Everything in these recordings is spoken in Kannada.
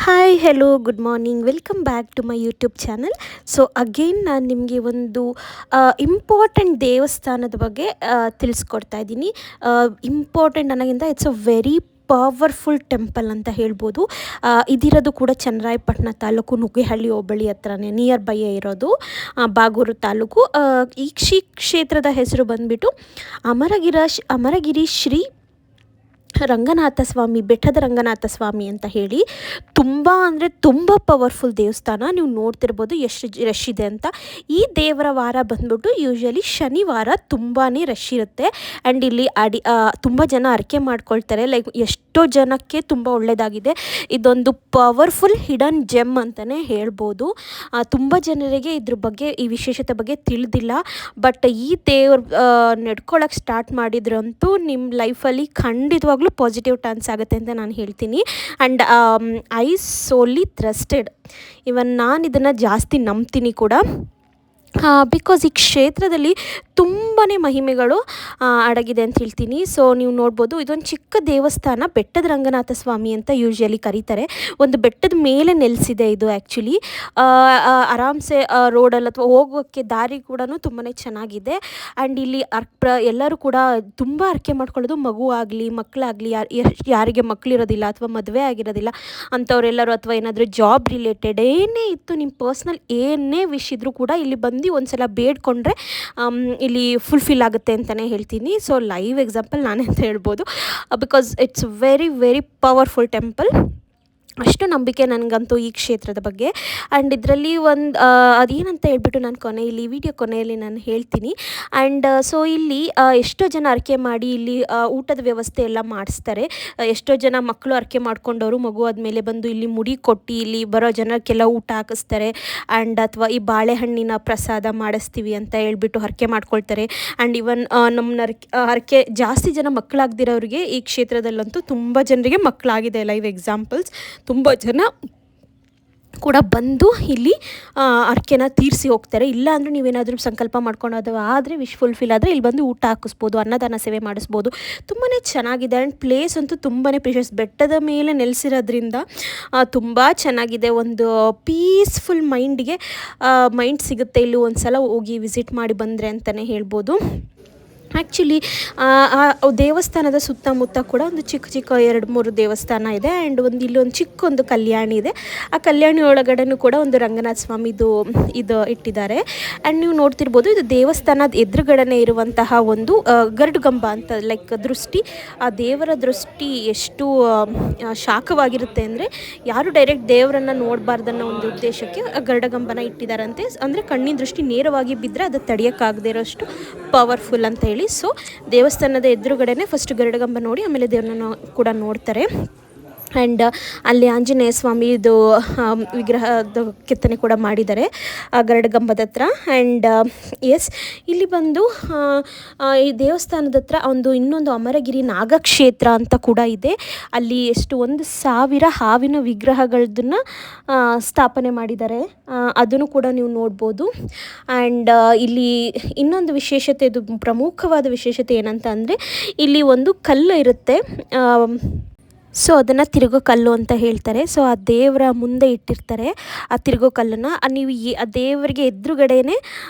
Hi hello good morning welcome back to my YouTube channel. So again ನಾನು ನಿಮಗೆ ಒಂದು ಇಂಪಾರ್ಟೆಂಟ್ ದೇವಸ್ಥಾನದ ಬಗ್ಗೆ ತಿಳಿಸ್ಕೊಡ್ತಾ ಇದ್ದೀನಿ. ಇಂಪಾರ್ಟೆಂಟ್ ಅನ್ನೋಕ್ಕಿಂತ it's a very powerful temple ಅಂತ ಹೇಳ್ಬೋದು. ಇದಿರೋದು ಕೂಡ ಚನ್ನರಾಯಪಟ್ಟಣ ತಾಲೂಕು ನುಗ್ಗೇಹಳ್ಳಿ ಹೋಬಳಿ ಹತ್ರನೇ ನಿಯರ್ ಬೈಯೇ ಇರೋದು, ಬಾಗೂರು ತಾಲೂಕು. ಈ ಕ್ಷೇತ್ರದ ಹೆಸರು ಬಂದುಬಿಟ್ಟು ಅಮರಗಿರಿ ಶ್ರೀ ರಂಗನಾಥ ಸ್ವಾಮಿ, ಬೆಟ್ಟದ ರಂಗನಾಥ ಸ್ವಾಮಿ ಅಂತ ಹೇಳಿ. ತುಂಬ ಅಂದರೆ ತುಂಬ ಪವರ್ಫುಲ್ ದೇವಸ್ಥಾನ. ನೀವು ನೋಡ್ತಿರ್ಬೋದು ಎಷ್ಟು ರಶ್ ಇದೆ ಅಂತ. ಈ ದೇವರ ವಾರ ಬಂದ್ಬಿಟ್ಟು ಯೂಶ್ವಲಿ ಶನಿವಾರ ತುಂಬಾ ರಶ್ ಇರುತ್ತೆ. ಆ್ಯಂಡ್ ಇಲ್ಲಿ ತುಂಬ ಜನ ಹರಕೆ ಮಾಡ್ಕೊಳ್ತಾರೆ. ಲೈಕ್ ಎಷ್ಟೋ ಜನಕ್ಕೆ ತುಂಬ ಒಳ್ಳೆಯದಾಗಿದೆ. ಇದೊಂದು ಪವರ್ಫುಲ್ ಹಿಡನ್ ಜೆಮ್ ಅಂತಲೇ ಹೇಳ್ಬೋದು. ತುಂಬ ಜನರಿಗೆ ಇದ್ರ ಬಗ್ಗೆ, ಈ ವಿಶೇಷತೆ ಬಗ್ಗೆ ತಿಳಿದಿಲ್ಲ. ಬಟ್ ಈ ದೇವ್ರ ನಡ್ಕೊಳಕ್ಕೆ ಸ್ಟಾರ್ಟ್ ಮಾಡಿದ್ರಂತೂ ನಿಮ್ಮ ಲೈಫಲ್ಲಿ ಖಂಡಿತವಾಗ್ಲೂ ಪಾಸಿಟಿವ್ ಟರ್ನ್ಸ್ ಆಗುತ್ತೆ ಅಂತ ನಾನು ಹೇಳ್ತೀನಿ. And I solely trusted. Even ನಾನು ಇದನ್ನು ಜಾಸ್ತಿ ನಂಬ್ತೀನಿ ಕೂಡ. ಬಿಕಾಸ್ ಈ ಕ್ಷೇತ್ರದಲ್ಲಿ ತುಂಬಾ ಮಹಿಮೆಗಳು ಅಡಗಿದೆ ಅಂತ ಹೇಳ್ತೀನಿ. ಸೊ ನೀವು ನೋಡ್ಬೋದು, ಇದೊಂದು ಚಿಕ್ಕ ದೇವಸ್ಥಾನ, ಬೆಟ್ಟದ ರಂಗನಾಥ ಸ್ವಾಮಿ ಅಂತ ಯೂಶ್ವಲಿ ಕರೀತಾರೆ. ಒಂದು ಬೆಟ್ಟದ ಮೇಲೆ ನೆಲೆಸಿದೆ ಇದು. ಆ್ಯಕ್ಚುಲಿ ಆರಾಮ್ಸೆ ರೋಡಲ್ಲಿ ಅಥವಾ ಹೋಗೋಕ್ಕೆ ದಾರಿ ಕೂಡ ತುಂಬಾ ಚೆನ್ನಾಗಿದೆ. ಆ್ಯಂಡ್ ಇಲ್ಲಿ ಎಲ್ಲರೂ ಕೂಡ ತುಂಬ ಹರಕೆ ಮಾಡ್ಕೊಳ್ಳೋದು, ಮಗು ಆಗಲಿ ಮಕ್ಕಳಾಗಲಿ, ಯಾರಿಗೆ ಮಕ್ಕಳಿರೋದಿಲ್ಲ ಅಥವಾ ಮದುವೆ ಆಗಿರೋದಿಲ್ಲ ಅಂಥವರೆಲ್ಲರೂ, ಅಥವಾ ಏನಾದರೂ ಜಾಬ್ ರಿಲೇಟೆಡ್ ಏನೇ ಇತ್ತು, ನಿಮ್ಮ ಪರ್ಸ್ನಲ್ ಏನೇ ವಿಷ್ ಇದ್ದರೂ ಕೂಡ ಇಲ್ಲಿ ಬಂದು ಒಂದು ಸಲ ಬೇಡ್ಕೊಂಡ್ರೆ ಇಲ್ಲಿ ಫುಲ್ಫಿಲ್ ಆಗುತ್ತೆ ಅಂತಲೇ ಹೇಳ್ತೀನಿ. ಸೊ ಲೈವ್ ಎಕ್ಸಾಂಪಲ್ ನಾನೇ ಅಂತ ಹೇಳ್ಬೋದು. Because it's very very powerful temple. ಅಷ್ಟು ನಂಬಿಕೆ ನನಗಂತೂ ಈ ಕ್ಷೇತ್ರದ ಬಗ್ಗೆ. ಆ್ಯಂಡ್ ಇದರಲ್ಲಿ ಅದೇನಂತ ಹೇಳ್ಬಿಟ್ಟು ನಾನು ವಿಡಿಯೋ ಕೊನೆಯಲ್ಲಿ ನಾನು ಹೇಳ್ತೀನಿ. ಆ್ಯಂಡ್ ಸೊ ಇಲ್ಲಿ ಎಷ್ಟೋ ಜನ ಹರಕೆ ಮಾಡಿ ಇಲ್ಲಿ ಊಟದ ವ್ಯವಸ್ಥೆ ಎಲ್ಲ ಮಾಡಿಸ್ತಾರೆ. ಎಷ್ಟೋ ಜನ ಮಕ್ಕಳು ಹರಕೆ ಮಾಡ್ಕೊಂಡವರು ಮಗು ಆದಮೇಲೆ ಬಂದು ಇಲ್ಲಿ ಮುಡಿ ಕೊಟ್ಟು ಇಲ್ಲಿ ಬರೋ ಜನಕ್ಕೆಲ್ಲ ಊಟ ಹಾಕಿಸ್ತಾರೆ. ಆ್ಯಂಡ್ ಅಥವಾ ಈ ಬಾಳೆಹಣ್ಣಿನ ಪ್ರಸಾದ ಮಾಡಿಸ್ತೀವಿ ಅಂತ ಹೇಳ್ಬಿಟ್ಟು ಹರಕೆ ಮಾಡ್ಕೊಳ್ತಾರೆ. ಆ್ಯಂಡ್ ಇವನ್ ನಮ್ಮ ಹರಕೆ ಜಾಸ್ತಿ ಜನ ಮಕ್ಕಳಾಗದಿರೋರಿಗೆ ಈ ಕ್ಷೇತ್ರದಲ್ಲಂತೂ ತುಂಬ ಜನರಿಗೆ ಮಕ್ಕಳಾಗಿದೆ. Live examples. ತುಂಬ ಜನ ಕೂಡ ಬಂದು ಇಲ್ಲಿ ಹರಕೆನ ತೀರಿಸಿ ಹೋಗ್ತಾರೆ. ಇಲ್ಲ ಅಂದರೆ ನೀವೇನಾದರೂ ಸಂಕಲ್ಪ ಮಾಡ್ಕೊಂಡು ಆದರೆ ವಿಶ್ ಫುಲ್ಫಿಲ್ ಆದರೆ ಇಲ್ಲಿ ಬಂದು ಊಟ ಹಾಕಿಸ್ಬೋದು, ಅನ್ನದಾನ ಸೇವೆ ಮಾಡಿಸ್ಬೋದು. ತುಂಬಾ ಚೆನ್ನಾಗಿದೆ. ಆ್ಯಂಡ್ ಪ್ಲೇಸ್ ಅಂತೂ ತುಂಬಾ ಪ್ರೀಶಿಯಸ್. ಬೆಟ್ಟದ ಮೇಲೆ ನೆಲೆಸಿರೋದ್ರಿಂದ ತುಂಬ ಚೆನ್ನಾಗಿದೆ. ಒಂದು ಪೀಸ್ಫುಲ್ ಮೈಂಡ್ ಸಿಗುತ್ತೆ ಇಲ್ಲಿ ಒಂದು ಸಲ ಹೋಗಿ ವಿಸಿಟ್ ಮಾಡಿ ಬಂದರೆ ಅಂತಲೇ ಹೇಳ್ಬೋದು. ಆ್ಯಕ್ಚುಲಿ ದೇವಸ್ಥಾನದ ಸುತ್ತಮುತ್ತ ಕೂಡ ಒಂದು ಚಿಕ್ಕ 2-3 ದೇವಸ್ಥಾನ ಇದೆ. ಆ್ಯಂಡ್ ಇಲ್ಲೊಂದು ಚಿಕ್ಕೊಂದು ಕಲ್ಯಾಣಿ ಇದೆ. ಆ ಕಲ್ಯಾಣಿ ಒಳಗಡೆನೂ ಕೂಡ ಒಂದು ರಂಗನಾಥ ಸ್ವಾಮಿದು ಇದು ಇಟ್ಟಿದ್ದಾರೆ. ಆ್ಯಂಡ್ ನೀವು ನೋಡ್ತಿರ್ಬೋದು, ಇದು ದೇವಸ್ಥಾನದ ಎದುರುಗಡೆನೇ ಇರುವಂತಹ ಒಂದು ಗರುಡಗಂಬ ಅಂತ, ಲೈಕ್ ದೃಷ್ಟಿ, ಆ ದೇವರ ದೃಷ್ಟಿ ಎಷ್ಟು ಶಾಖವಾಗಿರುತ್ತೆ ಅಂದರೆ ಯಾರು ಡೈರೆಕ್ಟ್ ದೇವರನ್ನು ನೋಡಬಾರ್ದನ್ನೋ ಒಂದು ಉದ್ದೇಶಕ್ಕೆ ಗರುಡಗಂಬನ ಇಟ್ಟಿದ್ದಾರಂತೆ. ಅಂದರೆ ಕಣ್ಣಿನ ದೃಷ್ಟಿ ನೇರವಾಗಿ ಬಿದ್ದರೆ ಅದು ತಡೆಯೋಕ್ಕಾಗದೇ ಇರೋಷ್ಟು ಪವರ್ಫುಲ್ ಅಂತ ಹೇಳಿ. ಸೊ ದೇವಸ್ಥಾನದ ಎದುರುಗಡೆನೆ ಫಸ್ಟ್ ಗರುಡಗಂಬ ನೋಡಿ ಆಮೇಲೆ ದೇವ್ರನ್ನ ಕೂಡ ನೋಡ್ತಾರೆ. ಆ್ಯಂಡ್ ಅಲ್ಲಿ ಆಂಜನೇಯ ಸ್ವಾಮಿದು ವಿಗ್ರಹದ ಕೆತ್ತನೆ ಕೂಡ ಮಾಡಿದ್ದಾರೆ ಗರುಡಗಂಬದ ಹತ್ರ. ಆ್ಯಂಡ್ ಎಸ್, ಇಲ್ಲಿ ಬಂದು ಈ ದೇವಸ್ಥಾನದ ಹತ್ರ ಇನ್ನೊಂದು ಅಮರಗಿರಿ ನಾಗಕ್ಷೇತ್ರ ಅಂತ ಕೂಡ ಇದೆ. ಅಲ್ಲಿ 1,000 ಹಾವಿನ ವಿಗ್ರಹಗಳನ್ನ ಸ್ಥಾಪನೆ ಮಾಡಿದ್ದಾರೆ. ಅದನ್ನು ಕೂಡ ನೀವು ನೋಡ್ಬೋದು. ಆ್ಯಂಡ್ ಇಲ್ಲಿ ಇನ್ನೊಂದು ವಿಶೇಷತೆ, ಇದು ಪ್ರಮುಖವಾದ ವಿಶೇಷತೆ ಏನಂತ ಅಂದರೆ, ಇಲ್ಲಿ ಒಂದು ಕಲ್ಲು ಇರುತ್ತೆ. ಸೊ ಅದನ್ನು ತಿರುಗೋ ಕಲ್ಲು ಅಂತ ಹೇಳ್ತಾರೆ. ಸೊ ಆ ದೇವರ ಮುಂದೆ ಇಟ್ಟಿರ್ತಾರೆ ಆ ತಿರುಗೋ ಕಲ್ಲನ್ನು. ನೀವು ಆ ದೇವರಿಗೆ ಎದುರುಗಡೆನೇ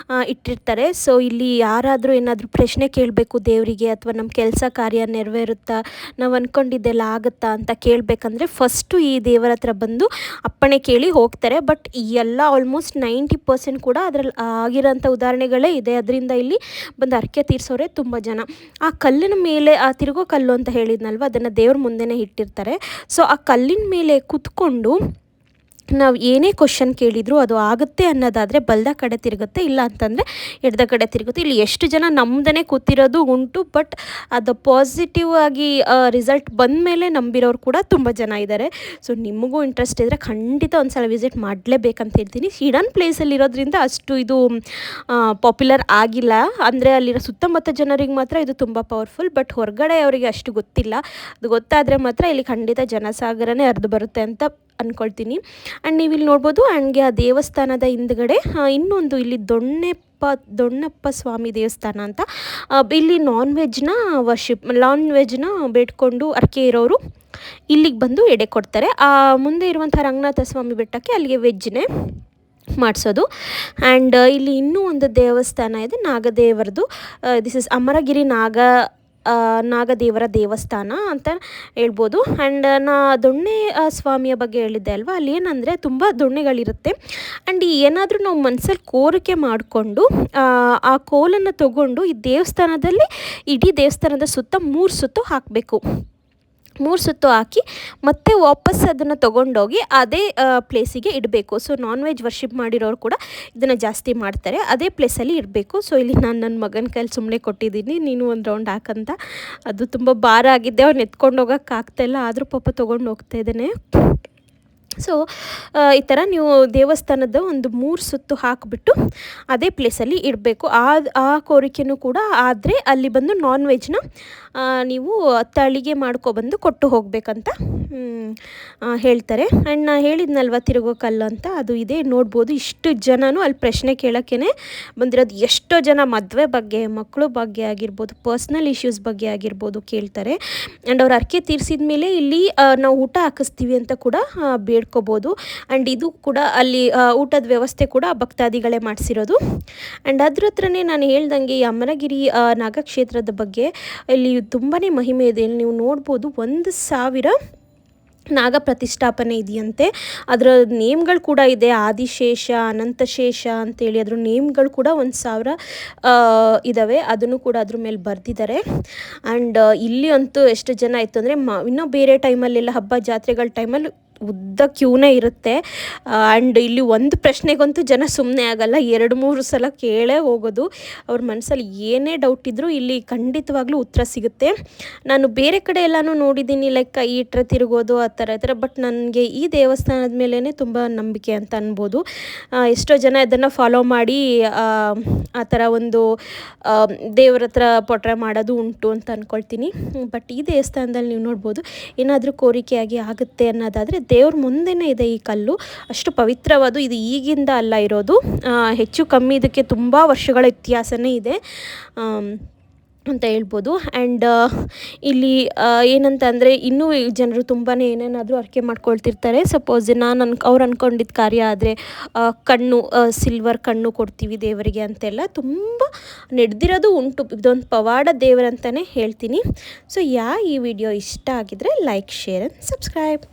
ಇಟ್ಟಿರ್ತಾರೆ. ಸೊ ಇಲ್ಲಿ ಯಾರಾದರೂ ಏನಾದರೂ ಪ್ರಶ್ನೆ ಕೇಳಬೇಕು ದೇವರಿಗೆ, ಅಥವಾ ನಮ್ಮ ಕೆಲಸ ಕಾರ್ಯ ನೆರವೇರುತ್ತಾ, ನಾವು ಅಂದ್ಕೊಂಡಿದ್ದೆಲ್ಲ ಆಗುತ್ತಾ ಅಂತ ಕೇಳಬೇಕಂದ್ರೆ ಫಸ್ಟು ಈ ದೇವರ ಹತ್ರ ಬಂದು ಅಪ್ಪಣೆ ಕೇಳಿ ಹೋಗ್ತಾರೆ. ಬಟ್ ಎಲ್ಲ ಆಲ್ಮೋಸ್ಟ್ 90% ಕೂಡ ಅದರಲ್ಲಿ ಆಗಿರೋಂಥ ಉದಾಹರಣೆಗಳೇ ಇದೆ. ಅದರಿಂದ ಇಲ್ಲಿ ಬಂದು ಹರಕೆ ತೀರಿಸೋರೆ ತುಂಬ ಜನ. ಆ ಕಲ್ಲಿನ ಮೇಲೆ, ಆ ತಿರುಗೋ ಕಲ್ಲು ಅಂತ ಹೇಳಿದ್ನಲ್ವ, ಅದನ್ನು ದೇವ್ರ ಮುಂದೆನೇ ಇಟ್ಟಿರ್ತಾರೆ. ಸೊ ಆ ಕಲ್ಲಿನ ಮೇಲೆ ಕುತ್ಕೊಂಡು ನಾವು ಏನೇ ಕ್ವಶನ್ ಕೇಳಿದರೂ ಅದು ಆಗುತ್ತೆ ಅನ್ನೋದಾದರೆ ಬಲ್ದ ಕಡೆ ತಿರುಗುತ್ತೆ, ಇಲ್ಲ ಅಂತಂದರೆ ಎಡದ ಕಡೆ ತಿರುಗುತ್ತೆ. ಇಲ್ಲಿ ಎಷ್ಟು ಜನ ನಮ್ಮದೇ ಕೂತಿರೋದು ಉಂಟು. ಬಟ್ ಅದು ಪಾಸಿಟಿವ್ ಆಗಿ ರಿಸಲ್ಟ್ ಬಂದ ಮೇಲೆ ನಂಬಿರೋರು ಕೂಡ ತುಂಬ ಜನ ಇದ್ದಾರೆ. ಸೊ ನಿಮಗೂ ಇಂಟ್ರೆಸ್ಟ್ ಇದ್ದರೆ ಖಂಡಿತ ಒಂದು ಸಲ ವಿಸಿಟ್ ಮಾಡಲೇಬೇಕಂತ ಹೇಳ್ತೀನಿ. ಹಿಡನ್ ಪ್ಲೇಸಲ್ಲಿರೋದ್ರಿಂದ ಅಷ್ಟು ಇದು ಪಾಪ್ಯುಲರ್ ಆಗಿಲ್ಲ. ಅಂದರೆ ಅಲ್ಲಿರೋ ಸುತ್ತಮುತ್ತ ಜನರಿಗೆ ಮಾತ್ರ ಇದು ತುಂಬ ಪವರ್ಫುಲ್. ಬಟ್ ಹೊರಗಡೆ ಅವರಿಗೆ ಅಷ್ಟು ಗೊತ್ತಿಲ್ಲ. ಅದು ಗೊತ್ತಾದರೆ ಮಾತ್ರ ಇಲ್ಲಿ ಖಂಡಿತ ಜನಸಾಗರನೇ ಹರಿದು ಬರುತ್ತೆ ಅಂತ ಅಂದ್ಕೊಳ್ತೀನಿ. ಆ್ಯಂಡ್ ನೀವು ಇಲ್ಲಿ ನೋಡ್ಬೋದು. ಆ್ಯಂಡ್ಗೆ ಆ ದೇವಸ್ಥಾನದ ಹಿಂದ್ಗಡೆ ಇನ್ನೊಂದು ಇಲ್ಲಿ ದೊಣ್ಣಪ್ಪ ಸ್ವಾಮಿ ದೇವಸ್ಥಾನ ಅಂತ. ಇಲ್ಲಿ ನಾನ್ ವೆಜ್ನ ಬೇಡ್ಕೊಂಡು ಹರಕೆ ಇರೋರು ಇಲ್ಲಿಗೆ ಬಂದು ಎಡೆ ಕೊಡ್ತಾರೆ. ಮುಂದೆ ಇರುವಂಥ ರಂಗನಾಥ ಸ್ವಾಮಿ ಬೆಟ್ಟಕ್ಕೆ ಅಲ್ಲಿಗೆ ವೆಜ್ನೇ ಮಾಡಿಸೋದು. ಆ್ಯಂಡ್ ಇಲ್ಲಿ ಇನ್ನೂ ಒಂದು ದೇವಸ್ಥಾನ ಇದೆ ನಾಗದೇವರದು. ದಿಸ್ ಇಸ್ ಅಮರಗಿರಿ ನಾಗದೇವರ ದೇವಸ್ಥಾನ ಅಂತ ಹೇಳ್ಬೋದು. ಆ್ಯಂಡ್ ದೊಣ್ಣೆ ಸ್ವಾಮಿಯ ಬಗ್ಗೆ ಹೇಳಿದ್ದೆ ಅಲ್ವಾ, ಅಲ್ಲಿ ಏನಂದರೆ ತುಂಬ ದೊಣ್ಣೆಗಳಿರುತ್ತೆ. ಆ್ಯಂಡ್ ಏನಾದರೂ ನಾವು ಮನಸ್ಸಲ್ಲಿ ಕೋರಿಕೆ ಮಾಡಿಕೊಂಡು ಆ ಕೋಲನ್ನು ತಗೊಂಡು ಈ ದೇವಸ್ಥಾನದಲ್ಲಿ ಇಡೀ ದೇವಸ್ಥಾನದ ಸುತ್ತ 3 ಸುತ್ತು ಹಾಕಬೇಕು. 3 ಸುತ್ತು ಹಾಕಿ ಮತ್ತೆ ವಾಪಸ್ ಅದನ್ನು ತೊಗೊಂಡೋಗಿ ಅದೇ ಪ್ಲೇಸಿಗೆ ಇಡಬೇಕು. ಸೊ ನಾನ್ ವೆಜ್ ವರ್ಷಿಪ್ ಮಾಡಿರೋರು ಕೂಡ ಇದನ್ನು ಜಾಸ್ತಿ ಮಾಡ್ತಾರೆ, ಅದೇ ಪ್ಲೇಸಲ್ಲಿ ಇಡಬೇಕು. ಸೊ ಇಲ್ಲಿ ನಾನು ನನ್ನ ಮಗನ ಕೈಲಿ ಸುಮ್ಮನೆ ಕೊಟ್ಟಿದ್ದೀನಿ, ನೀನು ಒಂದು ರೌಂಡ್ ಹಾಕಂತ. ಅದು ತುಂಬ ಭಾರ ಆಗಿದ್ದೆ, ಅವ್ನು ಎತ್ಕೊಂಡು ಹೋಗೋಕ್ಕಾಗ್ತಾಯಿಲ್ಲ, ಆದರೂ ಪಾಪ ತೊಗೊಂಡು ಹೋಗ್ತಾ ಇದ್ದಾನೆ. ಸೊ ಈ ಥರ ನೀವು ದೇವಸ್ಥಾನದ ಒಂದು 3 ಸುತ್ತು ಹಾಕಿಬಿಟ್ಟು ಅದೇ ಪ್ಲೇಸಲ್ಲಿ ಇಡಬೇಕು. ಆ ಕೋರಿಕೆನೂ ಕೂಡ ಆದರೆ ಅಲ್ಲಿ ಬಂದು ನಾನ್ ವೆಜ್ನ ನೀವು ತಳಿಗೆ ಮಾಡ್ಕೊಬಂದು ಕೊಟ್ಟು ಹೋಗಬೇಕಂತ ಹೇಳ್ತಾರೆ. ಆ್ಯಂಡ್ ನಾನು ಹೇಳಿದ್ನಲ್ವ ತಿರುಗೋ ಕಲ್ಲು ಅಂತ, ಅದು ಇದೆ ನೋಡ್ಬೋದು. ಇಷ್ಟು ಜನನೂ ಅಲ್ಲಿ ಪ್ರಶ್ನೆ ಕೇಳೋಕ್ಕೇ ಬಂದಿರೋದು. ಎಷ್ಟೋ ಜನ ಮದುವೆ ಬಗ್ಗೆ, ಮಕ್ಕಳು ಬಗ್ಗೆ ಆಗಿರ್ಬೋದು, ಪರ್ಸ್ನಲ್ ಇಶ್ಯೂಸ್ ಬಗ್ಗೆ ಆಗಿರ್ಬೋದು ಕೇಳ್ತಾರೆ. ಆ್ಯಂಡ್ ಅವ್ರು ಹರಕೆ ತೀರಿಸಿದ ಮೇಲೆ ಇಲ್ಲಿ ನಾವು ಊಟ ಹಾಕಿಸ್ತೀವಿ ಅಂತ ಕೂಡ ಬೇಡ್ಕೋಬೋದು. ಆ್ಯಂಡ್ ಇದು ಕೂಡ ಅಲ್ಲಿ ಊಟದ ವ್ಯವಸ್ಥೆ ಕೂಡ ಭಕ್ತಾದಿಗಳೇ ಮಾಡಿಸಿರೋದು. ಆ್ಯಂಡ್ ಅದ್ರ ಹತ್ರನೇ ನಾನು ಹೇಳ್ದಂಗೆ ಈ ಅಮರಗಿರಿ ನಾಗಕ್ಷೇತ್ರದ ಬಗ್ಗೆ ಇಲ್ಲಿ ತುಂಬಾ ಮಹಿಮೆ ಇದೆ. ಇಲ್ಲಿ ನೀವು ನೋಡ್ಬೋದು 1,000 ನಾಗ ಪ್ರತಿಷ್ಠಾಪನೆ ಇದೆಯಂತೆ. ಅದರ ನೇಮ್ಗಳು ಕೂಡ ಇದೆ, ಆದಿಶೇಷ, ಅನಂತಶೇಷ ಅಂತೇಳಿ ಅದ್ರ ನೇಮ್ಗಳು ಕೂಡ 1,000 ಇದ್ದಾವೆ. ಅದನ್ನು ಕೂಡ ಅದ್ರ ಮೇಲೆ ಬರೆದಿದ್ದಾರೆ. ಆ್ಯಂಡ್ ಇಲ್ಲಿ ಅಂತೂ ಎಷ್ಟು ಜನ ಆಯಿತು ಅಂದರೆ ಇನ್ನೂ ಬೇರೆ ಟೈಮಲ್ಲೆಲ್ಲ ಹಬ್ಬ ಜಾತ್ರೆಗಳ ಟೈಮಲ್ಲಿ ಉದ್ದ ಕ್ಯೂನೇ ಇರುತ್ತೆ. ಆ್ಯಂಡ್ ಇಲ್ಲಿ ಒಂದು ಪ್ರಶ್ನೆಗಂತೂ ಜನ ಸುಮ್ಮನೆ ಆಗಲ್ಲ, 2-3 ಸಲ ಕೇಳೇ ಹೋಗೋದು. ಅವ್ರ ಮನಸ್ಸಲ್ಲಿ ಏನೇ ಡೌಟ್ ಇದ್ದರೂ ಇಲ್ಲಿ ಖಂಡಿತವಾಗ್ಲೂ ಉತ್ತರ ಸಿಗುತ್ತೆ. ನಾನು ಬೇರೆ ಕಡೆ ಎಲ್ಲನೂ ನೋಡಿದ್ದೀನಿ, ಲೈಕ್ ಕೈ ಇಟ್ಟರೆ ತಿರುಗೋದು ಆ ಥರ. ಬಟ್ ನನಗೆ ಈ ದೇವಸ್ಥಾನದ ಮೇಲೇ ತುಂಬ ನಂಬಿಕೆ ಅಂತ ಅನ್ಬೋದು. ಎಷ್ಟೋ ಜನ ಇದನ್ನು ಫಾಲೋ ಮಾಡಿ ಆ ಥರ ಒಂದು ದೇವ್ರ ಹತ್ರ ಪೊಟ್ರೆ ಮಾಡೋದು ಉಂಟು ಅಂತ ಅಂದ್ಕೊಳ್ತೀನಿ. ಬಟ್ ಈ ದೇವಸ್ಥಾನದಲ್ಲಿ ನೀವು ನೋಡ್ಬೋದು, ಏನಾದರೂ ಕೋರಿಕೆಯಾಗಿ ಆಗುತ್ತೆ ಅನ್ನೋದಾದರೆ ದೇವ್ರ ಮುಂದೆನೇ ಇದೆ ಈ ಕಲ್ಲು. ಅಷ್ಟು ಪವಿತ್ರವಾದ, ಇದು ಈಗಿಂದ ಅಲ್ಲ ಇರೋದು, ಹೆಚ್ಚು ಕಮ್ಮಿ ಇದಕ್ಕೆ ತುಂಬ ವರ್ಷಗಳ ಇತಿಹಾಸನೇ ಇದೆ ಅಂತ ಹೇಳ್ಬೋದು. ಆ್ಯಂಡ್ ಇಲ್ಲಿ ಏನಂತ ಅಂದರೆ ಇನ್ನೂ ಜನರು ತುಂಬಾ ಏನೇನಾದರೂ ಅರ್ಕೆ ಮಾಡ್ಕೊಳ್ತಿರ್ತಾರೆ. ಸಪೋಸ್ ಅವ್ರು ಅಂದ್ಕೊಂಡಿದ್ದ ಕಾರ್ಯ ಆದರೆ ಕಣ್ಣು, ಸಿಲ್ವರ್ ಕಣ್ಣು ಕೊಡ್ತೀವಿ ದೇವರಿಗೆ ಅಂತೆಲ್ಲ ತುಂಬ ನಡೆದಿರೋದು ಉಂಟು. ಇದೊಂದು ಪವಾಡ ದೇವರಂತಲೇ ಹೇಳ್ತೀನಿ. ಸೊ ಈ ವಿಡಿಯೋ ಇಷ್ಟ ಆಗಿದ್ರೆ ಲೈಕ್, ಶೇರ್ ಆ್ಯಂಡ್ ಸಬ್ಸ್ಕ್ರೈಬ್.